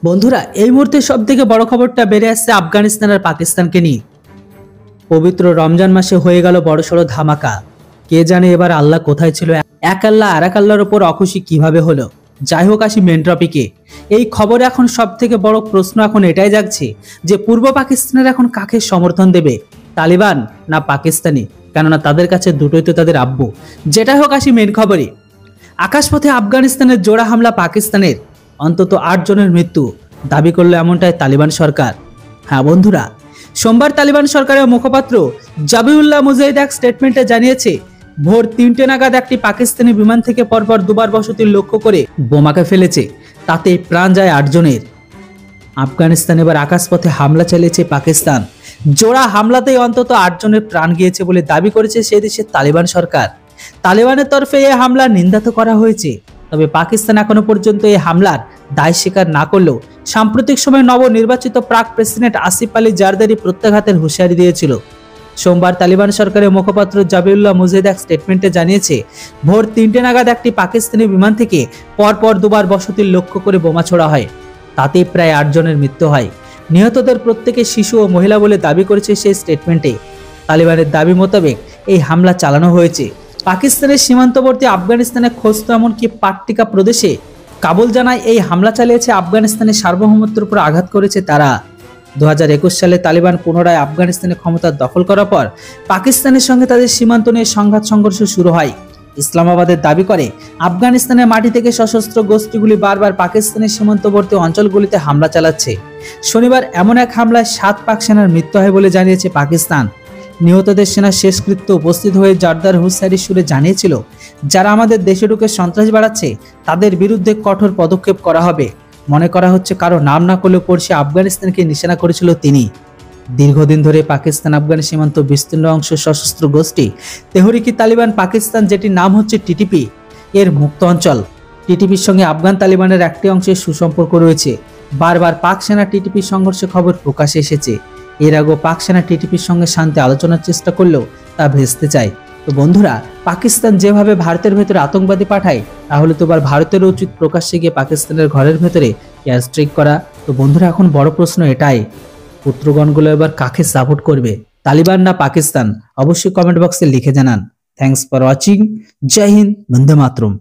বন্ধুরা, এই মুহূর্তে সবথেকে বড় খবরটা বেরিয়ে আসছে আফগানিস্তান আর পাকিস্তানকে নিয়ে। পবিত্র রমজান মাসে হয়ে গেল বড়সড় ধামাকা। কে জানে এবার আল্লাহ কোথায় ছিল, এক আল্লাহ আর এক আল্লাহর উপর অখুশি কিভাবে হলো। যাই হোক, আসি মেন টপিকে। এই খবরে এখন সব থেকে বড় প্রশ্ন এখন এটাই জাগছে যে পূর্ব পাকিস্তানের এখন কাকে সমর্থন দেবে, তালিবান না পাকিস্তানি? কেননা তাদের কাছে দুটোই তো তাদের আব্বু। যেটাই হোক, আসি মেন খবরে। আকাশপথে আফগানিস্তানের জোড়া হামলা পাকিস্তানের, অন্তত 8 জনের মৃত্যু দাবি করলো এমনটাই তালিবান সরকার। হ্যাঁ বন্ধুরা, সোমবার তালিবান সরকারের মুখপাত্র জাবিউল্লাহ মুজাহিদ এক স্টেটমেন্টে জানিয়েছে, ভোর 3টে নাগাদ একটি পাকিস্তানি বিমান থেকে পরপর দুবার বসতির লক্ষ্য করে বোমাকে ফেলেছে, তাতে প্রাণ যায় 8 জনের। আফগানিস্তান এবার আকাশপথে হামলা চালিয়েছে পাকিস্তান। জোড়া হামলাতেই অন্তত 8 জনের প্রাণ গিয়েছে বলে দাবি করেছে সেই দেশের তালিবান সরকার। তালিবানের তরফে এই হামলার নিন্দা তো করা হয়েছে, তবে পাকিস্তান এখনো পর্যন্ত এই হামলার দায় স্বীকার না করলেও সাম্প্রতিক সময়ে নবনির্বাচিত প্রাক প্রেসিডেন্ট আসিফ আলী জারদারি প্রত্যাঘাতের হুঁশিয়ারি দিয়েছিল। সোমবার তালিবান সরকারের মুখপাত্র জাবিউল্লাহ মুজাহিদ এক স্টেটমেন্টে জানিয়েছে, ভোর 3টে নাগাদ একটি পাকিস্তানি বিমান থেকে পরপর দুবার বসতির লক্ষ্য করে বোমা ছোড়া হয়, তাতে প্রায় 8 জনের মৃত্যু হয়। নিহতদের প্রত্যেকে শিশু ও মহিলা বলে দাবি করেছে সেই স্টেটমেন্টে। তালিবানের দাবি মোতাবেক এই হামলা চালানো হয়েছে পাকিস্তানের সীমান্তবর্তী আফগানিস্তানের খোস্ত এমনকি পাট্টিকা প্রদেশে। কাবুল জানায়, এই হামলা চালিয়েছে আফগানিস্তানের সার্বভৌমত্বের উপর আঘাত করেছে তারা। 2021 সালে তালিবান পুনরায় আফগানিস্তানের ক্ষমতা দখল করার পর পাকিস্তানের সঙ্গে তাদের সীমান্ত নিয়ে সংঘাত সংঘর্ষ শুরু হয়। ইসলামাবাদের দাবি করে আফগানিস্তানের মাটি থেকে সশস্ত্র গোষ্ঠীগুলি বারবার পাকিস্তানের সীমান্তবর্তী অঞ্চলগুলিতে হামলা চালাচ্ছে। শনিবার এমন এক হামলায় 7 পাক সেনার মৃত্যু হয় বলে জানিয়েছে পাকিস্তান। নিহতদের সেনা শেষকৃত্য উপস্থিত হয়ে জারদার হুঁশিয়ারির সুরে জানিয়েছিল, যারা আমাদের দেশে ঢুকে সন্ত্রাস বাড়াচ্ছে তাদের বিরুদ্ধে কঠোর পদক্ষেপ করা হবে। মনে করা হচ্ছে কারো নাম না করলেও পড়শি আফগানিস্তানকে নিশানা করেছিল তিনি। দীর্ঘদিন ধরে পাকিস্তান আফগান সীমান্ত বিস্তীর্ণ অংশ সশস্ত্র গোষ্ঠী তেহরিকি তালিবান পাকিস্তান, যেটির নাম হচ্ছে টিটিপি, এর মুক্ত অঞ্চল। টিটিপির সঙ্গে আফগান তালিবানের একটি অংশের সুসম্পর্ক রয়েছে। বারবার পাক সেনা টিটিপির সংঘর্ষের খবর প্রকাশে এসেছে। এর আগেও পাক সেনা টিটিপির সঙ্গে শান্তি আলোচনার চেষ্টা করলেও তা ভেস্তে চায়। তো বন্ধুরা, পাকিস্তান যেভাবে ভারতের ভেতরে আতঙ্কবাদী পাঠায়, তাহলে তো এবার ভারতেরও উচিত প্রকাশ্যে গিয়ে পাকিস্তানের ঘরের ভেতরে এয়ার স্ট্রাইক করা। তো বন্ধুরা, এখন বড় প্রশ্ন এটাই, পুত্রগণগুলো এবার কাকে সাপোর্ট করবে, তালিবান না পাকিস্তান? অবশ্যই কমেন্ট বক্সে লিখে জানান। Thanks for watching. জয় হিন্দ, বন্দে মাতরম।